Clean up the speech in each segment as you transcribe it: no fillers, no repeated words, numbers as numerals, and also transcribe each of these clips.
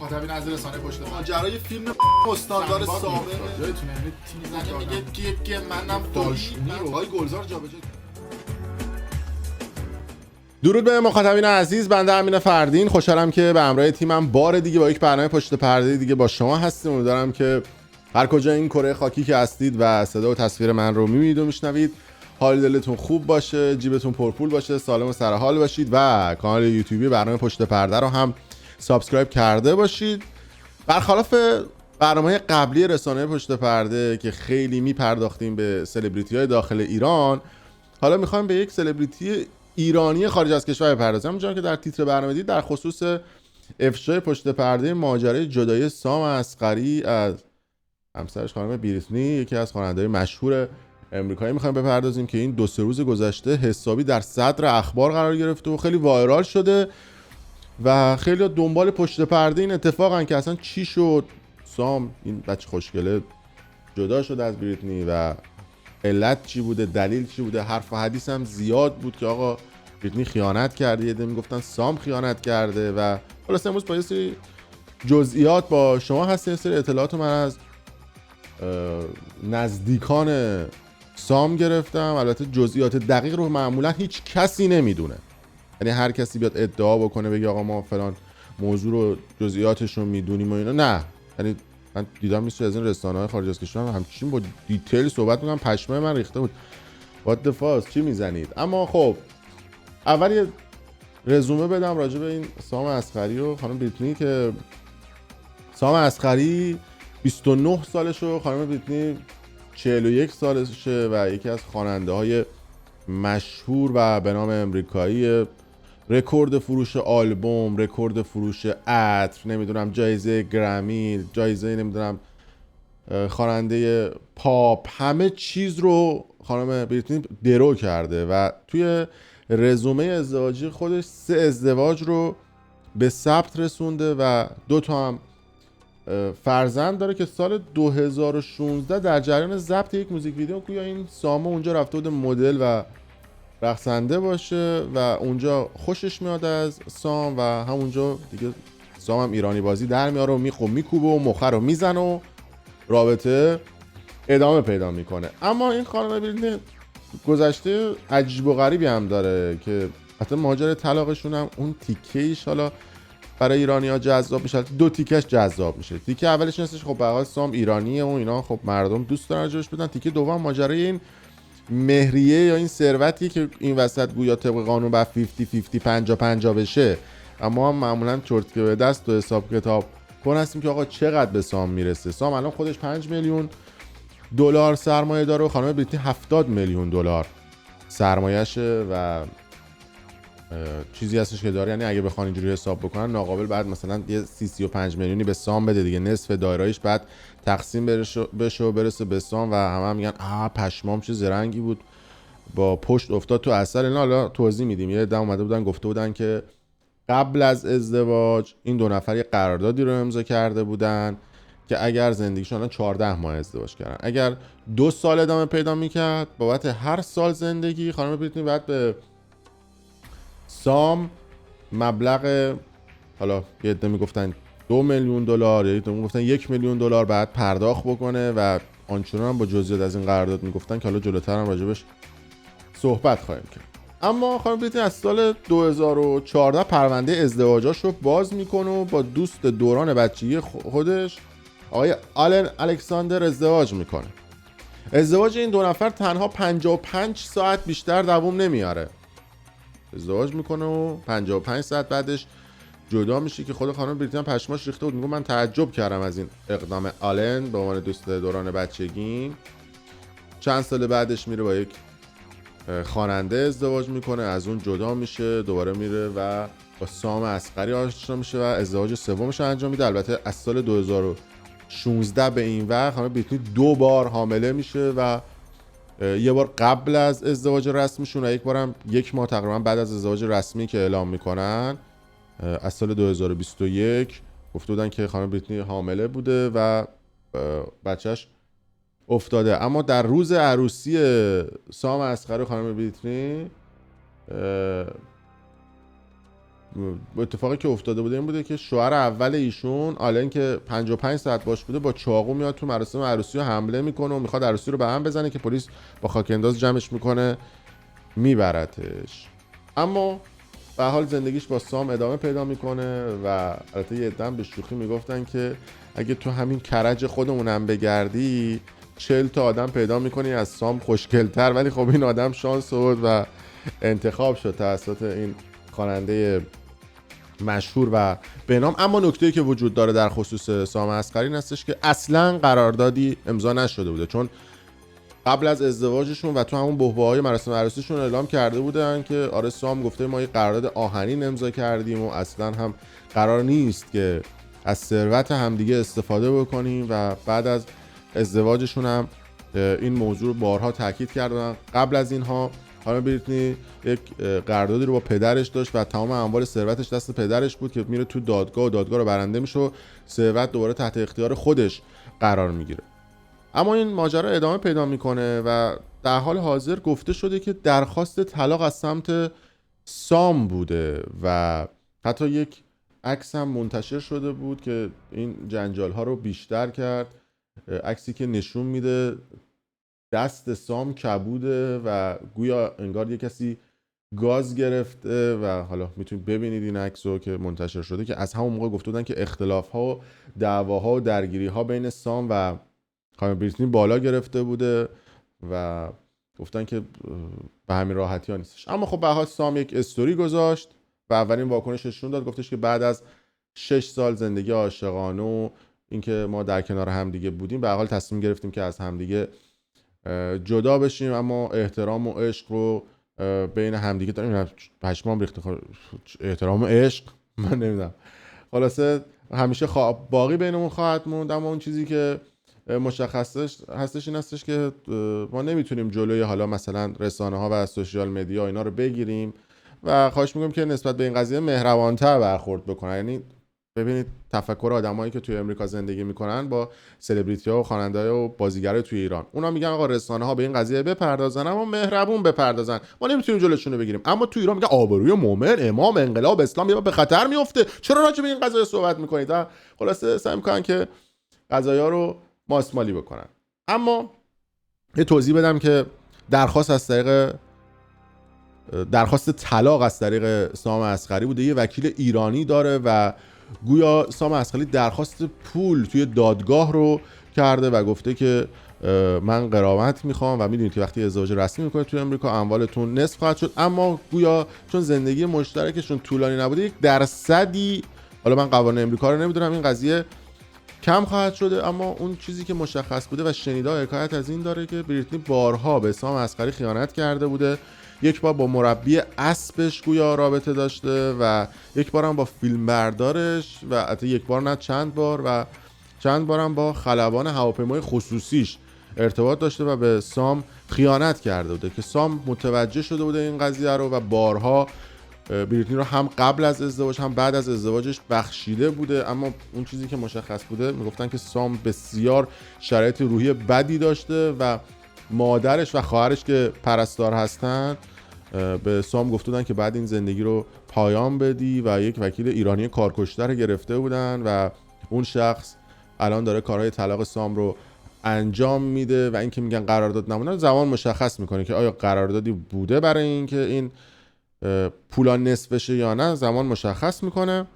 مخاطبین از رسانه پشت پرده. ماجرای فیلم استاندار سابق یادتونه یعنی تیم میگه که منم داشمی های گلزار جابجا. درود به مخاطبین عزیز، بنده امین فردین خوشحالم که به همراه تیمم بار دیگه با یک برنامه پشت پرده دیگه با شما هستیم. امیدوارم که هر کجا این کره خاکی که هستید و صدا و تصویر من رو میبینید و میشنوید حال دلتون خوب باشه، جیبتون پرپول باشه، سالم و سر حال باشید و کانال یوتیوبی برنامه پشت پرده رو هم سابسکرایب کرده باشید. برخلاف برنامه قبلی رسانه پشت پرده که خیلی میپرداختیم به سلبریتی‌های داخل ایران، حالا میخوایم به یک سلبریتی ایرانی خارج از کشور بپردازیم. همونجوری که در تیتر برنامه دید، در خصوص افشای پشت پرده ماجرای جدایی سام اصغری از همسرش خانم بریتنی، یکی از خواننده‌های مشهور امریکایی، میخوایم بپردازیم که این 2-3 روز گذشته حسابی در صدر اخبار قرار گرفته و خیلی وایرال شده و خیلی دنبال پشت پرده این اتفاقن که اصلا چی شد. سام این بچه خوشگله جدا شد از بریتنی و علت چی بوده، دلیل چی بوده. حرف و حدیث هم زیاد بود که آقا بریتنی خیانت کرده، یه عده میگفتن سام خیانت کرده و خلاص امروز با یه سری جزئیات با شما هست. یه سری اطلاعات من از نزدیکان سام گرفتم. البته جزئیات دقیق رو معمولا هیچ کسی نمیدونه، یعنی هر کسی بیاد ادعا بکنه بگه آقا ما فلان موضوع رو جزئیاتش رو میدونیم و اینا، نه. یعنی من دیدم میشه از این رسانه‌های خارج از کشور همچین با دیتیل صحبت می‌کنن، پشمای من ریخته بود. what the fuck چی میزنید؟ اما خب اول یه رزومه بدم راجع به این سام اصغری و خانم بریتنی که سام اصغری 29 سالشه، خانم بریتنی 41 سالشه و یکی از خواننده‌های مشهور و به نام امریکایی، رکورد فروش آلبوم، رکورد فروش عطر، نمیدونم جایزه گرمی، جایزه نمیدونم خواننده پاپ، همه چیز رو خانم بریتنی درو کرده و توی رزومه ازدواجی خودش 3 ازدواج رو به ثبت رسونده و 2 تا هم فرزند داره که سال 2016 در جریان ضبط یک موزیک ویدیو گویا این سامو اونجا رفته بود مدل و رقصنده باشه و اونجا خوشش میاد از سام و همونجا دیگه سام هم ایرانی بازی در میاره و میکوبه و مخه رو میزنه و رابطه ادامه پیدا میکنه. اما این خانم بریتنی گذشته عجیب و غریبی هم داره که حتی ماجرای طلاقشون هم اون تیکه‌ایش حالا برای ایرانی‌ها جذاب میشه. 2 تیکش جذاب میشه. تیکه اولش هستش خب به حال سام ایرانیه و اینا، خب مردم دوست دارن راجعش بدن. تیکه دوم ماجرای این مهریه یا این ثروتی که این وسط گویا طبق قانون بعد 50-50 بشه، اما هم معمولا چرت که به دست و حساب کتاب کن هستیم که آقا چقدر به سام میرسه. سام الان خودش 5 میلیون دلار سرمایه داره و خانم بریتنی 70 میلیون دلار سرمایه‌شه و چیزی هستش که داره، یعنی اگه بخوان اینجوری حساب بکنن ناقابل بعد مثلا یه 35 میلیونی به سام بده دیگه، نصف دایره‌اش بعد تقسیم بشه و برسه به سام و همه میگن پشمام چه زرنگی بود با پشت افتاد تو اثر. اینا حالا توضیح میدیم. یه دم اومده بودن گفته بودن که قبل از ازدواج این 2 نفر یه قراردادی رو امضا کرده بودن که اگر زندگیشون 14 ماه ازدواج کردن، اگر 2 سال ادامه پیدا میکرد بابت هر سال زندگی خانم بریتنی بعد به سام مبلغ، حالا یه عده میگفتن 2 میلیون دلار، یه عده میگفتن 1 میلیون دلار بعد پرداخت بکنه و آنچنان هم با جزئیات از این قرارداد میگفتن که حالا جلوتر هم راجبش صحبت خواهیم کرد. اما خانم بریتنی از سال 2014 پرونده ازدواجاش رو باز میکنه و با دوست دوران بچگی خودش آقای آلن الکساندر ازدواج میکنه. ازدواج این 2 نفر تنها 55 ساعت بیشتر دوام نمیاره. ازدواج میکنه و 55 ساعت بعدش جدا میشه که خود خانم بریتنی پشماش ریخته بود. میگه من تعجب کردم از این اقدام آلن به عنوان دوست دوران بچگی. چند سال بعدش میره با یک خواننده ازدواج میکنه، از اون جدا میشه، دوباره میره و با سام اصغری آشنا میشه و ازدواج سومش انجام میده. البته از سال 2016 به این وقت خانم بریتنی 2 بار حامله میشه و یه بار قبل از ازدواج رسمیشون و یک بارم 1 ماه تقریبا بعد از ازدواج رسمی که اعلام میکنن از سال 2021 گفته بودن که خانم بریتنی حامله بوده و بچهش افتاده. اما در روز عروسی سام اصغری و خانم بریتنی اتفاقی که افتاده بوده این بوده که شوهر اول ایشون آلن که 55 ساعت باش بوده با چاقو میاد تو مراسم عروسی رو حمله میکنه و میخواد عروسی رو به هم بزنه که پلیس با خاک انداز جمعش میکنه میبرتش. اما به حال زندگیش با سام ادامه پیدا میکنه و البته یه عده‌ام به شوخی میگفتن که اگه تو همین کرج خودمونم بگردی 40 تا آدم پیدا میکنی از سام خوشگل‌تر، ولی خب این آدم شانس آورد و انتخاب شد توسط این خواننده مشهور و به نام. اما نکته‌ای که وجود داره در خصوص سام عسقری این هستش که اصلاً قراردادی امضا نشده بوده، چون قبل از ازدواجشون و تو همون بحبوحه‌های مراسم عروسیشون اعلام کرده بودن که آره سام گفته ما یه قرارداد آهنین امضا کردیم و اصلاً هم قرار نیست که از ثروت همدیگه استفاده بکنیم و بعد از ازدواجشون هم این موضوع رو بارها تاکید کردن. قبل از اینها خانم بریتنی یک قراردادی رو با پدرش داشت و تمام اموال ثروتش دست پدرش بود که میره تو دادگاه و دادگاه رو برنده میشه و ثروت دوباره تحت اختیار خودش قرار میگیره. اما این ماجرا ادامه پیدا میکنه و در حال حاضر گفته شده که درخواست طلاق از سمت سام بوده و حتی یک عکس هم منتشر شده بود که این جنجال ها رو بیشتر کرد. عکسی که نشون میده دست سام کبوده و گویا انگار یه کسی گاز گرفته و حالا میتونید ببینید این عکس رو که منتشر شده که از همون موقع گفته بودن که اختلاف ها و دعواها و درگیری ها بین سام و خانم بریتنی بالا گرفته بوده و گفتن که به همین راحتی ها نیستش. اما خب به هر حال سام یک استوری گذاشت و اولین واکنشش نشون داد، گفتش که بعد از 6 سال زندگی عاشقانه و اینکه ما در کنار همدیگه بودیم به هر حال تصمیم گرفتیم که از همدیگه جدا بشیم، اما احترام و عشق رو بین همدیگه داریم. پشمام ریخته احترام و عشق من نمیدونم، خلاصه همیشه باقی بینمون خواهد موند. اما اون چیزی که مشخصش هستش این هستش که ما نمیتونیم جلوی حالا مثلا رسانه ها و سوشیال مدیا اینا رو بگیریم و خواهش میکنم که نسبت به این قضیه مهربان‌تر برخورد بکنن. یعنی ببینید تفکر آدمایی که توی امریکا زندگی میکنن با سلبریتی‌ها و خواننده‌ها و بازیگرای توی ایران، اونا میگن آقا رسانه‌ها به این قضیه بپردازن اما مهربون بپردازن، ما نمیتونیم جلوشون رو بگیریم. اما توی ایران میگن آبروی مومن، امام، انقلاب، اسلام یه به خطر میفته، چرا راجع به این قضیه صحبت میکنید؟ خلاصه سعی میکنن که قضایا رو ماسمالی بکنن. اما یه توضیح بدم که درخواست طلاق از طریق سام عسقری بوده. یه وکیل ایرانی داره و گویا سام عسقری درخواست پول توی دادگاه رو کرده و گفته که من غرامت میخوام و میدونید که وقتی ازدواج رسمی میکنه توی امریکا اموالتون نصف خواهد شد، اما گویا چون زندگی مشترکشون طولانی نبوده 1%، حالا من قوانین امریکا رو نمیدونم، این قضیه کم خواهد شده. اما اون چیزی که مشخص بوده و شنیده حکایت از این داره که بریتنی بارها به سام عسقری خیانت کرده بوده. یک بار با مربی اسبش گویا رابطه داشته و یک بار هم با فیلمبردارش و حتی یک بار نه چند بار هم با خلبان هواپیمای خصوصیش ارتباط داشته و به سام خیانت کرده بوده که سام متوجه شده بوده این قضیه رو و بارها بریتنی رو هم قبل از ازدواج هم بعد از ازدواجش بخشیده بوده. اما اون چیزی که مشخص بوده میگفتن که سام بسیار شرایط روحی بدی داشته و مادرش و خواهرش که پرستار هستن به سام گفته بودن که بعد این زندگی رو پایان بدی و یک وکیل ایرانی کارکشته رو گرفته بودن و اون شخص الان داره کارهای طلاق سام رو انجام میده و این که میگن قرارداد نمونه زمان مشخص میکنه که آیا قراردادی بوده برای این که این پولا نصف بشه یا نه، زمان مشخص میکنه.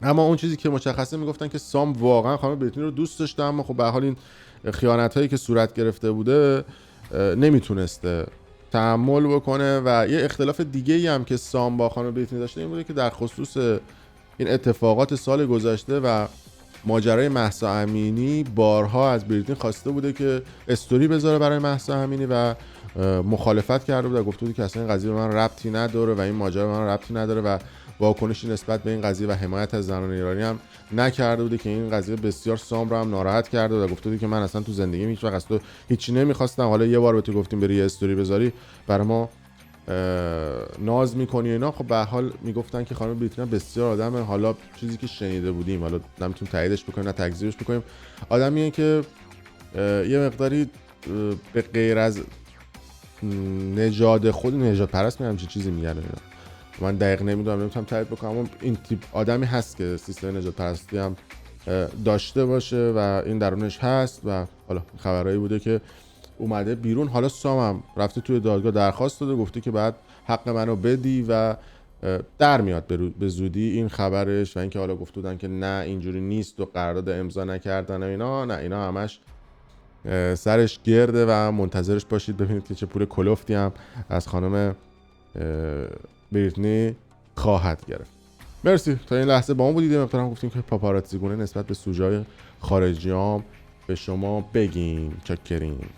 اما اون چیزی که مشخصه میگفتن که سام واقعا خانم بریتنی رو دوست داشته، اما خب به حال این خیانت هایی که صورت گرفته بوده نمیتونسته تحمل بکنه. و یه اختلاف دیگه ای هم که سام با خانم بریتنی داشته این بوده که در خصوص این اتفاقات سال گذشته و ماجرای مهسا امینی بارها از بریتنی خواسته بوده که استوری بذاره برای مهسا امینی و مخالفت کرده بود و گفته بود که اصلا این قضیه به من ربطی نداره و این ماجرا به من ربطی نداره و واکنشی نسبت به این قضیه و حمایت از زنان ایرانی هم نکرده بوده که این قضیه بسیار سام رو هم ناراحت کرده و گفته بود که من اصلا تو زندگیم هیچ وقت از تو هیچی نمیخواستم، حالا یه بار به تو گفتیم بری استوری بذاری برای ما ناز میکنی اینا. خب به حال میگفتن که خانم بریتنی بسیار آدم، حالا چیزی که شنیده بودیم حالا نمیتونیم تاییدش بکنیم نه تکذیبش بکنیم، آدمیه که یه مقداری به غیر از نژاد خود نژاد پرست میگم چه چیزی میگن اینا، من دقیق نمیدونم تایید بکنم، اما این تیپ آدمی هست که سیستم نجات پرستی هم داشته باشه و این درونش هست و حالا خبرایی بوده که اومده بیرون. حالا سام هم رفته توی دادگاه درخواست داده، گفته که بعد حق منو بدی و در میاد به زودی این خبرش و اینکه حالا گفته بودن که نه اینجوری نیست و قرارداد امضا نکردن و اینا، نه اینا همش سرش گرده و منتظرش باشید ببینید که چه پول کلفتی هم از خانم بریتنی خواهد گرفت. مرسی تا این لحظه با ما بودید. مقدارم گفتیم که پاپاراتزی گونه نسبت به سوژه‌های خارجی هم به شما بگیم. چاکریم.